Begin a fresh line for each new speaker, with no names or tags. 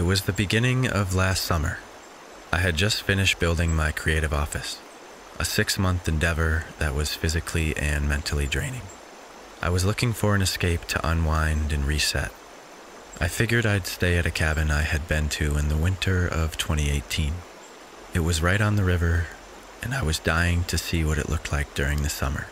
It was the beginning of last summer. I had just finished building my creative office, a 6-month endeavor that was physically and mentally draining. I was looking for an escape to unwind and reset. I figured I'd stay at a cabin I had been to in the winter of 2018. It was right on the river, and I was dying to see what it looked like during the summer.